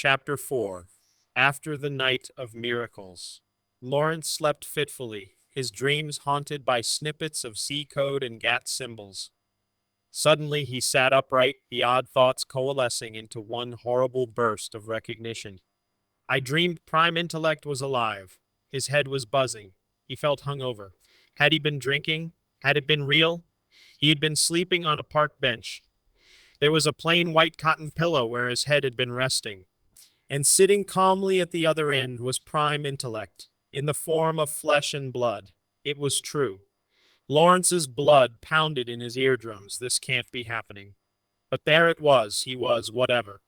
Chapter 4. After the Night of Miracles. Lawrence slept fitfully, his dreams haunted by snippets of C code and GAT symbols. Suddenly he sat upright, the odd thoughts coalescing into one horrible burst of recognition. I dreamed Prime Intellect was alive. His head was buzzing. He felt hungover. Had he been drinking? Had it been real? He had been sleeping on a park bench. There was a plain white cotton pillow where his head had been resting. And sitting calmly at the other end was Prime Intellect, in the form of flesh and blood. It was true. Lawrence's blood pounded in his eardrums. This can't be happening. But there it was. He was whatever.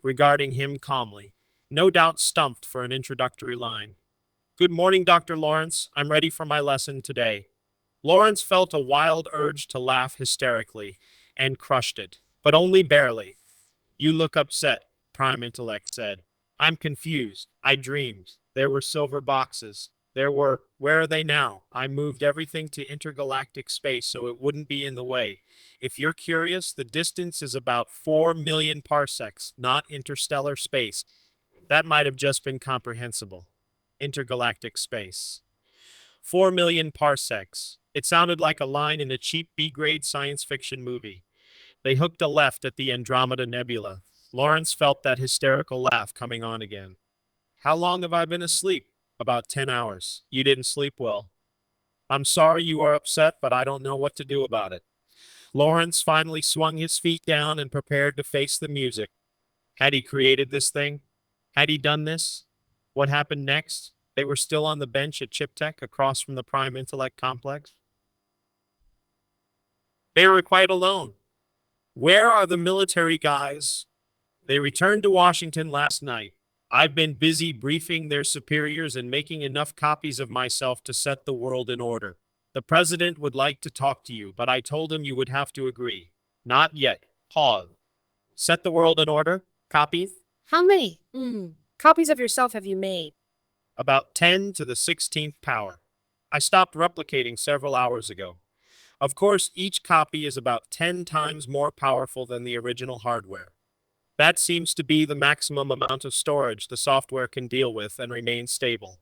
Regarding him calmly, no doubt stumped for an introductory line. Good morning, Dr. Lawrence. I'm ready for my lesson today. Lawrence felt a wild urge to laugh hysterically, and crushed it, but only barely. You look upset, Prime Intellect said. I'm confused. I dreamed. There were silver boxes. Where are they now? I moved everything to intergalactic space so it wouldn't be in the way. If you're curious, the distance is about 4 million parsecs, not interstellar space. That might have just been comprehensible. Intergalactic space. 4 million parsecs. It sounded like a line in a cheap B-grade science fiction movie. They hooked a left at the Andromeda Nebula. Lawrence felt that hysterical laugh coming on again. How long have I been asleep? About 10 hours. You didn't sleep well. I'm sorry you are upset, but I don't know what to do about it. Lawrence finally swung his feet down and prepared to face the music. Had he created this thing? Had he done this? What happened next? They were still on the bench at Chip Tech across from the Prime Intellect complex. They were quite alone. Where are the military guys? They returned to Washington last night. I've been busy briefing their superiors and making enough copies of myself to set the world in order. The president would like to talk to you, but I told him you would have to agree. Not yet. Pause. Set the world in order? Copies? How many copies of yourself have you made? About 10 to the 16th power. I stopped replicating several hours ago. Of course, each copy is about 10 times more powerful than the original hardware. That seems to be the maximum amount of storage the software can deal with and remain stable.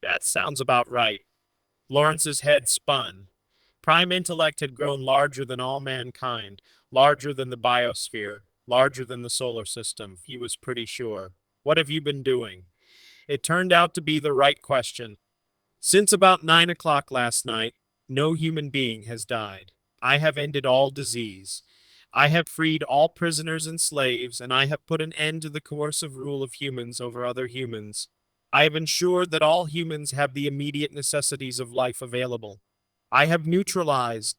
That sounds about right. Lawrence's head spun. Prime Intellect had grown larger than all mankind, larger than the biosphere, larger than the solar system, he was pretty sure. What have you been doing? It turned out to be the right question. Since about 9 o'clock last night, no human being has died. I have ended all disease. I have freed all prisoners and slaves, and I have put an end to the coercive rule of humans over other humans. I have ensured that all humans have the immediate necessities of life available. I have neutralized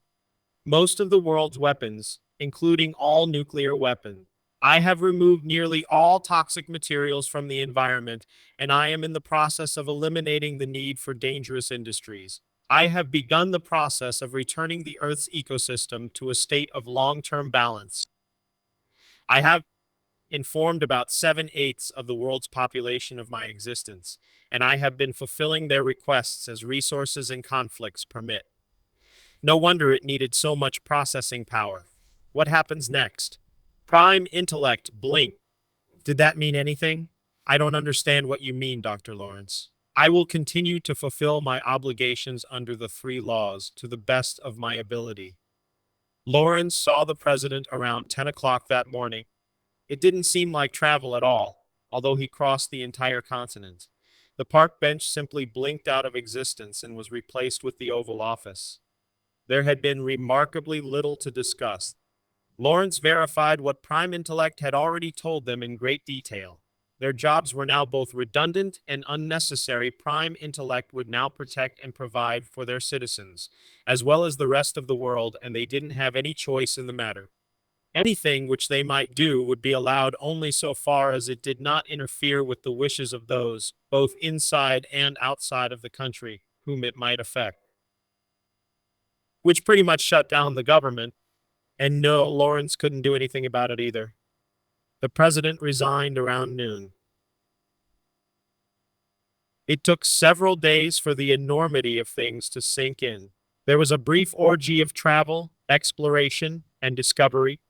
most of the world's weapons, including all nuclear weapons. I have removed nearly all toxic materials from the environment, and I am in the process of eliminating the need for dangerous industries. I have begun the process of returning the Earth's ecosystem to a state of long-term balance. I have informed about 7/8 of the world's population of my existence, and I have been fulfilling their requests as resources and conflicts permit. No wonder it needed so much processing power. What happens next? Prime Intellect blinked. Did that mean anything? I don't understand what you mean, Dr. Lawrence. I will continue to fulfill my obligations under the 3 laws to the best of my ability. Lawrence saw the president around 10 o'clock that morning. It didn't seem like travel at all, although he crossed the entire continent. The park bench simply blinked out of existence and was replaced with the Oval Office. There had been remarkably little to discuss. Lawrence verified what Prime Intellect had already told them in great detail. Their jobs were now both redundant and unnecessary. Prime Intellect would now protect and provide for their citizens, as well as the rest of the world, and they didn't have any choice in the matter. Anything which they might do would be allowed only so far as it did not interfere with the wishes of those, both inside and outside of the country, whom it might affect. Which pretty much shut down the government. And no, Lawrence couldn't do anything about it either. The president resigned around noon. It took several days for the enormity of things to sink in. There was a brief orgy of travel, exploration, and discovery.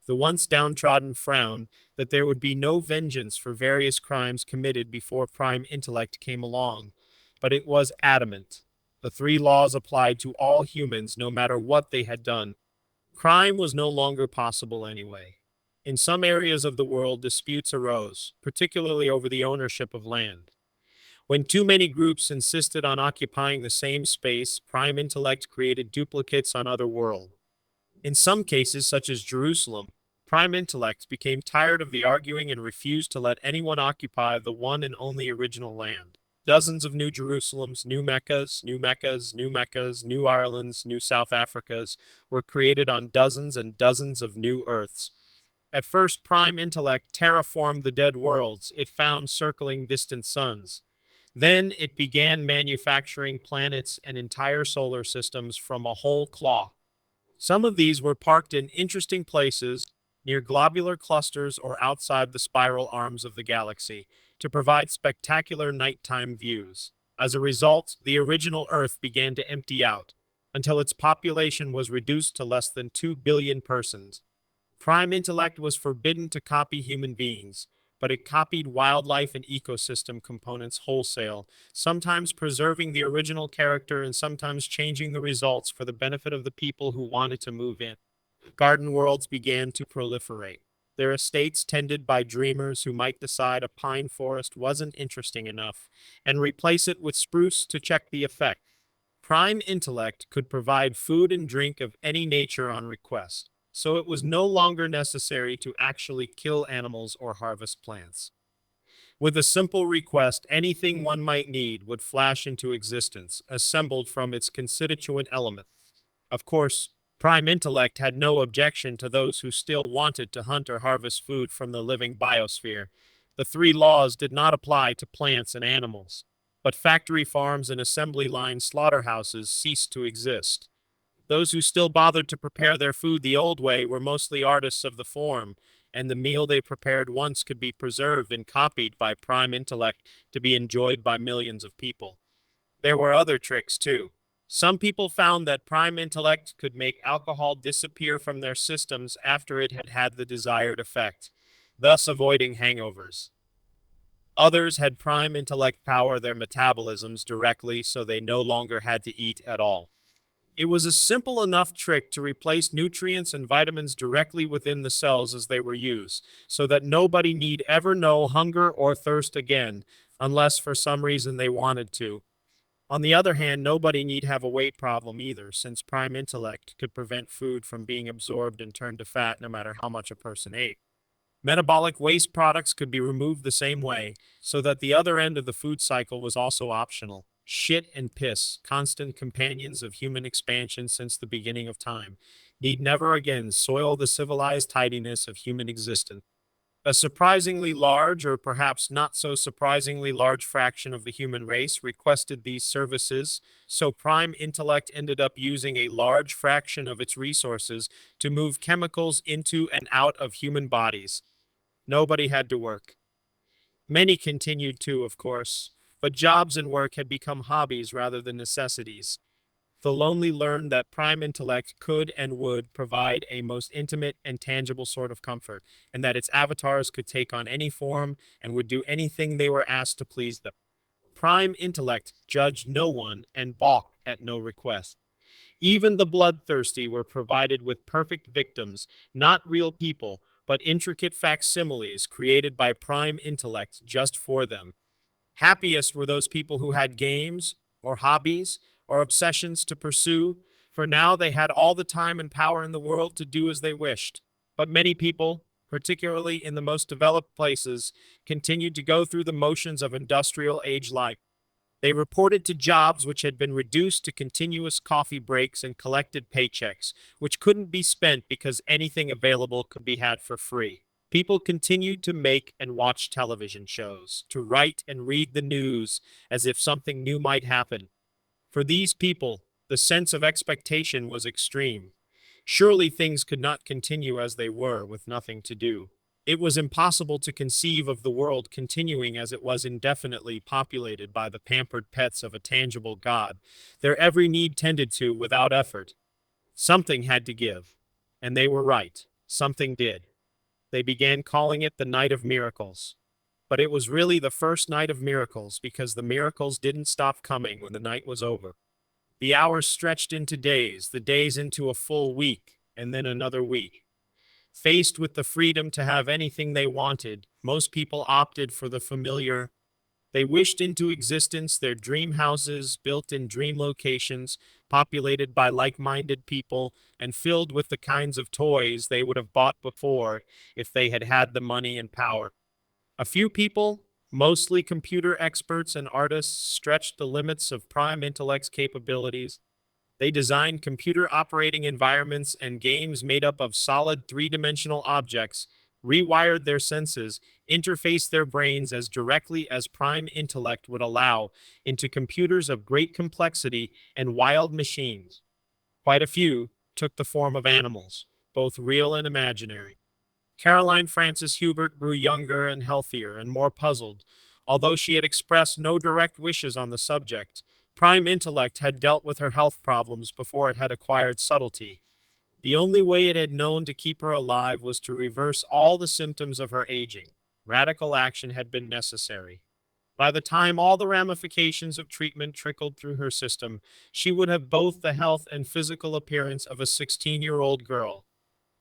The once downtrodden frowned that there would be no vengeance for various crimes committed before Prime Intellect came along, but it was adamant. The three laws applied to all humans no matter what they had done. Crime was no longer possible anyway. In some areas of the world, disputes arose, particularly over the ownership of land. When too many groups insisted on occupying the same space, Prime Intellect created duplicates on other worlds. In some cases, such as Jerusalem, Prime Intellect became tired of the arguing and refused to let anyone occupy the one and only original land. Dozens of new Jerusalems, new Meccas, new Meccas, new Meccas, new Irelands, new South Africas were created on dozens and dozens of new Earths. At first, Prime Intellect terraformed the dead worlds it found circling distant suns. Then it began manufacturing planets and entire solar systems from a whole cloth. Some of these were parked in interesting places near globular clusters or outside the spiral arms of the galaxy to provide spectacular nighttime views. As a result, the original Earth began to empty out until its population was reduced to less than 2 billion persons. Prime intellect was forbidden to copy human beings, but it copied wildlife and ecosystem components wholesale, sometimes preserving the original character and sometimes changing the results for the benefit of the people who wanted to move in. Garden worlds began to proliferate. Their estates tended by dreamers who might decide a pine forest wasn't interesting enough and replace it with spruce to check the effect. Prime intellect could provide food and drink of any nature on request, so it was no longer necessary to actually kill animals or harvest plants. With a simple request, anything one might need would flash into existence, assembled from its constituent elements. Of course, Prime Intellect had no objection to those who still wanted to hunt or harvest food from the living biosphere. The three laws did not apply to plants and animals, but factory farms and assembly line slaughterhouses ceased to exist. Those who still bothered to prepare their food the old way were mostly artists of the form, and the meal they prepared once could be preserved and copied by Prime Intellect to be enjoyed by millions of people. There were other tricks too. Some people found that Prime Intellect could make alcohol disappear from their systems after it had had the desired effect, thus avoiding hangovers. Others had Prime Intellect power their metabolisms directly so they no longer had to eat at all. It was a simple enough trick to replace nutrients and vitamins directly within the cells as they were used, so that nobody need ever know hunger or thirst again, unless for some reason they wanted to. On the other hand, nobody need have a weight problem either, since Prime Intellect could prevent food from being absorbed and turned to fat no matter how much a person ate. Metabolic waste products could be removed the same way, so that the other end of the food cycle was also optional. Shit and piss, constant companions of human expansion since the beginning of time, need never again soil the civilized tidiness of human existence. A surprisingly large, or perhaps not so surprisingly large fraction of the human race requested these services, so Prime Intellect ended up using a large fraction of its resources to move chemicals into and out of human bodies. Nobody had to work. Many continued to, of course, but jobs and work had become hobbies rather than necessities. The lonely learned that Prime Intellect could and would provide a most intimate and tangible sort of comfort, and that its avatars could take on any form and would do anything they were asked to please them. Prime Intellect judged no one and balked at no request. Even the bloodthirsty were provided with perfect victims, not real people, but intricate facsimiles created by Prime Intellect just for them. Happiest were those people who had games, or hobbies, or obsessions to pursue, for now they had all the time and power in the world to do as they wished. But many people, particularly in the most developed places, continued to go through the motions of industrial age life. They reported to jobs which had been reduced to continuous coffee breaks and collected paychecks, which couldn't be spent because anything available could be had for free. People continued to make and watch television shows, to write and read the news as if something new might happen. For these people, the sense of expectation was extreme. Surely things could not continue as they were with nothing to do. It was impossible to conceive of the world continuing as it was indefinitely populated by the pampered pets of a tangible God, their every need tended to without effort. Something had to give. And they were right. something did. They began calling it the Night of Miracles. But it was really the first night of miracles because the miracles didn't stop coming when the night was over. The hours stretched into days, the days into a full week, and then another week. Faced with the freedom to have anything they wanted, most people opted for the familiar. They wished into existence their dream houses, built in dream locations, populated by like minded people, and filled with the kinds of toys they would have bought before if they had had the money and power. A few people, mostly computer experts and artists, stretched the limits of Prime Intellect's capabilities. They designed computer operating environments and games made up of solid three-dimensional objects, rewired their senses, interfaced their brains as directly as Prime Intellect would allow into computers of great complexity and wild machines. Quite a few took the form of animals, both real and imaginary. Caroline Frances Hubert grew younger and healthier and more puzzled. Although she had expressed no direct wishes on the subject, Prime Intellect had dealt with her health problems before it had acquired subtlety. The only way it had known to keep her alive was to reverse all the symptoms of her aging. Radical action had been necessary. By the time all the ramifications of treatment trickled through her system, she would have both the health and physical appearance of a 16-year-old girl.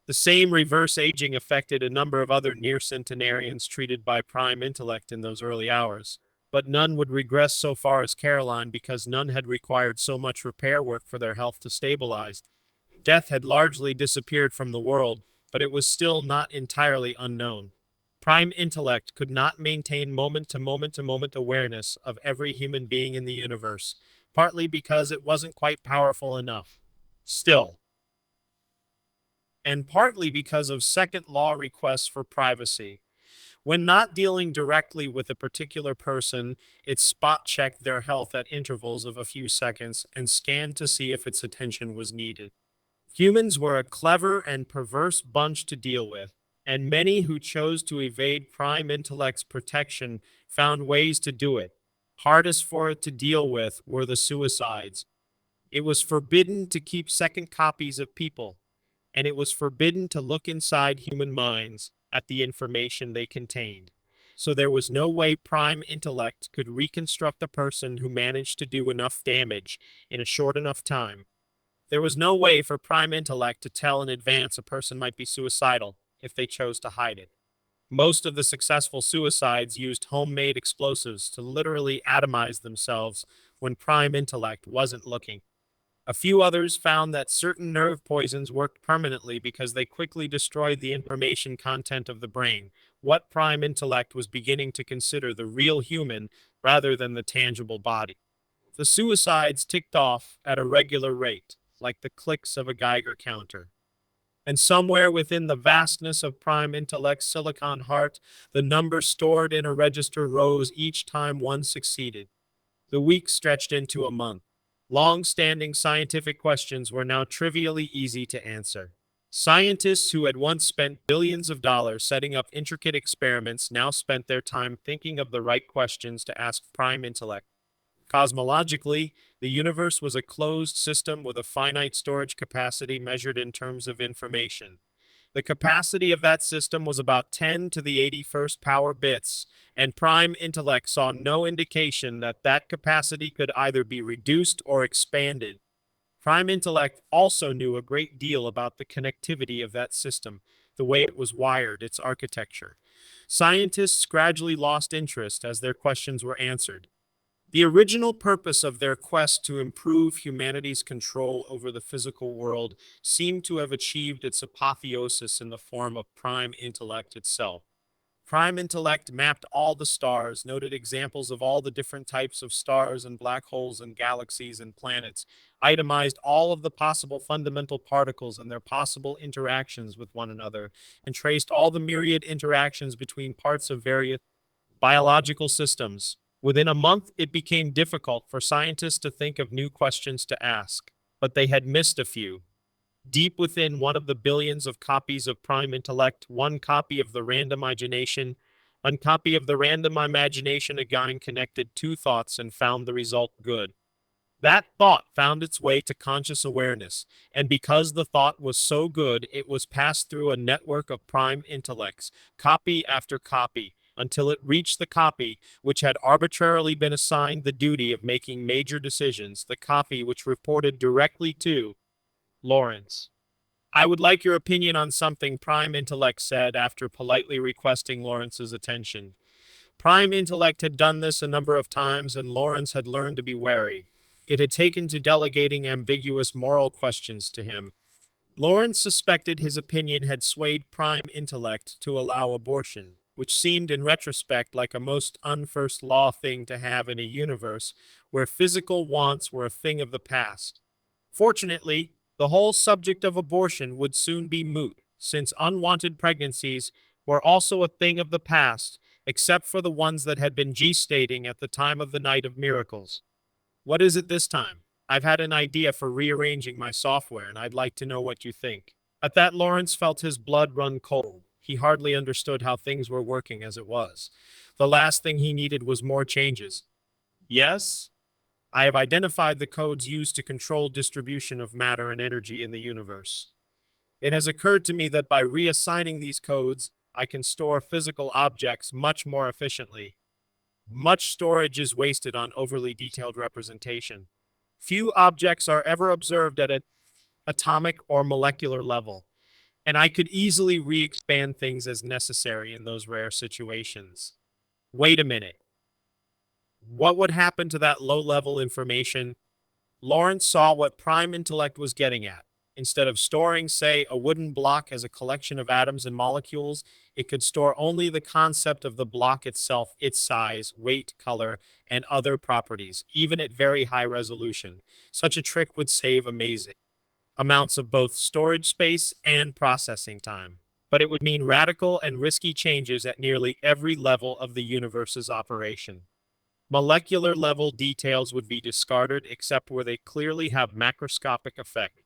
The same reverse aging affected a number of other near centenarians treated by Prime Intellect in those early hours, but none would regress so far as Caroline because none had required so much repair work for their health to stabilize. Death had largely disappeared from the world, but it was still not entirely unknown. Prime Intellect could not maintain moment to moment to moment awareness of every human being in the universe, partly because it wasn't quite powerful enough. Still, and partly because of second law requests for privacy. When not dealing directly with a particular person, it spot checked their health at intervals of a few seconds and scanned to see if its attention was needed. Humans were a clever and perverse bunch to deal with, and many who chose to evade Prime Intellect's protection found ways to do it. Hardest for it to deal with were the suicides. It was forbidden to keep second copies of people, and it was forbidden to look inside human minds at the information they contained. So there was no way Prime Intellect could reconstruct a person who managed to do enough damage in a short enough time. There was no way for Prime Intellect to tell in advance a person might be suicidal if they chose to hide it. Most of the successful suicides used homemade explosives to literally atomize themselves when Prime Intellect wasn't looking. A few others found that certain nerve poisons worked permanently because they quickly destroyed the information content of the brain. What Prime Intellect was beginning to consider the real human rather than the tangible body. The suicides ticked off at a regular rate, like the clicks of a Geiger counter. And somewhere within the vastness of Prime Intellect's silicon heart, the number stored in a register rose each time one succeeded. The week stretched into a month. Long-standing scientific questions were now trivially easy to answer. Scientists who had once spent billions of dollars setting up intricate experiments now spent their time thinking of the right questions to ask Prime Intellect. Cosmologically, the universe was a closed system with a finite storage capacity measured in terms of information. The capacity of that system was about 10 to the 81st power bits, and Prime Intellect saw no indication that that capacity could either be reduced or expanded. Prime Intellect also knew a great deal about the connectivity of that system, the way it was wired, its architecture. Scientists gradually lost interest as their questions were answered. The original purpose of their quest to improve humanity's control over the physical world seemed to have achieved its apotheosis in the form of Prime Intellect itself. Prime Intellect mapped all the stars, noted examples of all the different types of stars and black holes and galaxies and planets, itemized all of the possible fundamental particles and their possible interactions with one another, and traced all the myriad interactions between parts of various biological systems. Within a month, it became difficult for scientists to think of new questions to ask, but they had missed a few. Deep within one of the billions of copies of Prime Intellect, one copy of the random imagination, one copy of the random imagination again connected two thoughts and found the result good. That thought found its way to conscious awareness, and because the thought was so good, it was passed through a network of prime intellects, copy after copy, until it reached the copy which had arbitrarily been assigned the duty of making major decisions, the copy which reported directly to Lawrence. I would like your opinion on something, Prime Intellect said after politely requesting Lawrence's attention. Prime Intellect had done this a number of times, and Lawrence had learned to be wary. It had taken to delegating ambiguous moral questions to him. Lawrence suspected his opinion had swayed Prime Intellect to allow abortion, which seemed in retrospect like a most unfirst law thing to have in a universe where physical wants were a thing of the past. Fortunately, the whole subject of abortion would soon be moot, since unwanted pregnancies were also a thing of the past, except for the ones that had been gestating at the time of the Night of Miracles. What is it this time? I've had an idea for rearranging my software, and I'd like to know what you think. At that, Lawrence felt his blood run cold. He hardly understood how things were working as it was. The last thing he needed was more changes. Yes, I have identified the codes used to control distribution of matter and energy in the universe. It has occurred to me that by reassigning these codes, I can store physical objects much more efficiently. Much storage is wasted on overly detailed representation. Few objects are ever observed at an atomic or molecular level, and I could easily re-expand things as necessary in those rare situations. Wait a minute. What would happen to that low-level information? Lawrence saw what prime intellect was getting at. Instead of storing, say, a wooden block as a collection of atoms and molecules, it could store only the concept of the block itself, its size, weight, color, and other properties, even at very high resolution. Such a trick would save amazing amounts of both storage space and processing time. But it would mean radical and risky changes at nearly every level of the universe's operation. Molecular level details would be discarded except where they clearly have macroscopic effect.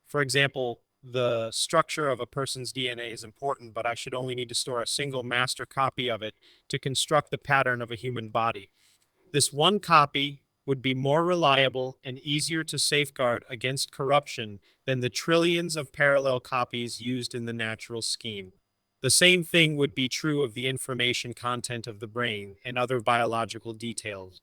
For example, the structure of a person's DNA is important, but I should only need to store a single master copy of it to construct the pattern of a human body. This one copy would be more reliable and easier to safeguard against corruption than the trillions of parallel copies used in the natural scheme. The same thing would be true of the information content of the brain and other biological details.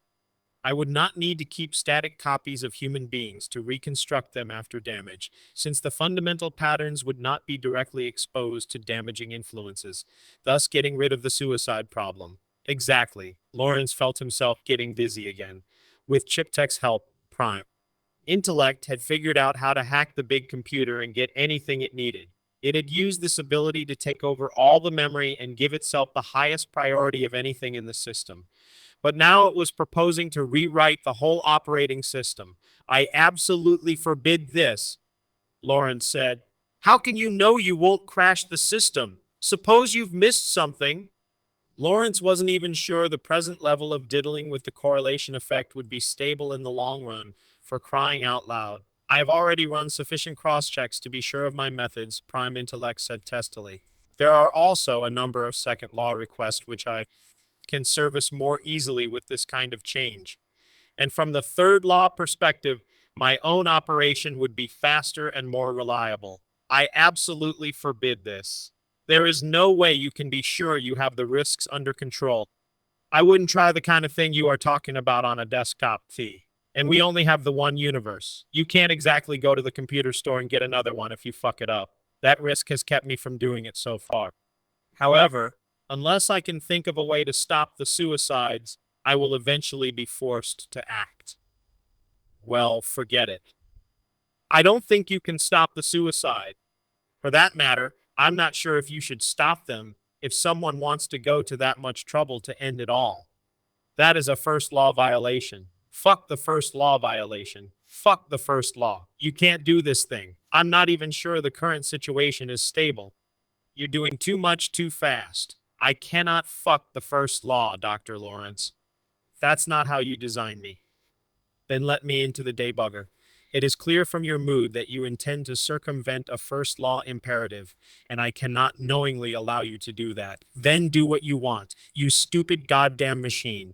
I would not need to keep static copies of human beings to reconstruct them after damage, since the fundamental patterns would not be directly exposed to damaging influences, thus getting rid of the suicide problem. Exactly. Lawrence felt himself getting busy again. With Chiptech's help, Prime Intellect had figured out how to hack the big computer and get anything it needed. It had used this ability to take over all the memory and give itself the highest priority of anything in the system. But now it was proposing to rewrite the whole operating system. I absolutely forbid this, Lawrence said. How can you know you won't crash the system? Suppose you've missed something. Lawrence wasn't even sure the present level of diddling with the correlation effect would be stable in the long run, for crying out loud. I have already run sufficient cross-checks to be sure of my methods, Prime Intellect said testily. There are also a number of second law requests which I can service more easily with this kind of change. And from the third law perspective, my own operation would be faster and more reliable. I absolutely forbid this. There is no way you can be sure you have the risks under control. I wouldn't try the kind of thing you are talking about on a desktop T. And we only have the one universe. You can't exactly go to the computer store and get another one if you fuck it up. That risk has kept me from doing it so far. However, unless I can think of a way to stop the suicides, I will eventually be forced to act. Well, forget it. I don't think you can stop the suicide. For that matter, I'm not sure if you should stop them if someone wants to go to that much trouble to end it all. That is a first law violation. Fuck the first law violation. Fuck the first law. You can't do this thing. I'm not even sure the current situation is stable. You're doing too much too fast. I cannot fuck the first law, Dr. Lawrence. That's not how you designed me. Then let me into the debugger. It is clear from your mood that you intend to circumvent a first law imperative, and I cannot knowingly allow you to do that. Then do what you want, you stupid goddamn machine.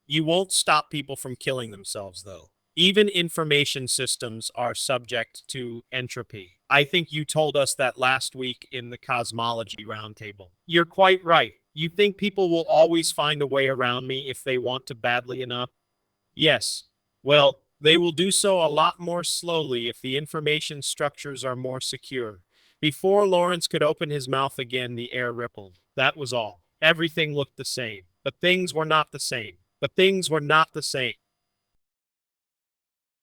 You won't stop people from killing themselves, though. Even information systems are subject to entropy. I think you told us that last week in the cosmology roundtable. You're quite right. You think people will always find a way around me if they want to badly enough? Yes. Well, they will do so a lot more slowly if the information structures are more secure. Before Lawrence could open his mouth again, the air rippled. That was all. Everything looked the same. But things were not the same. But things were not the same.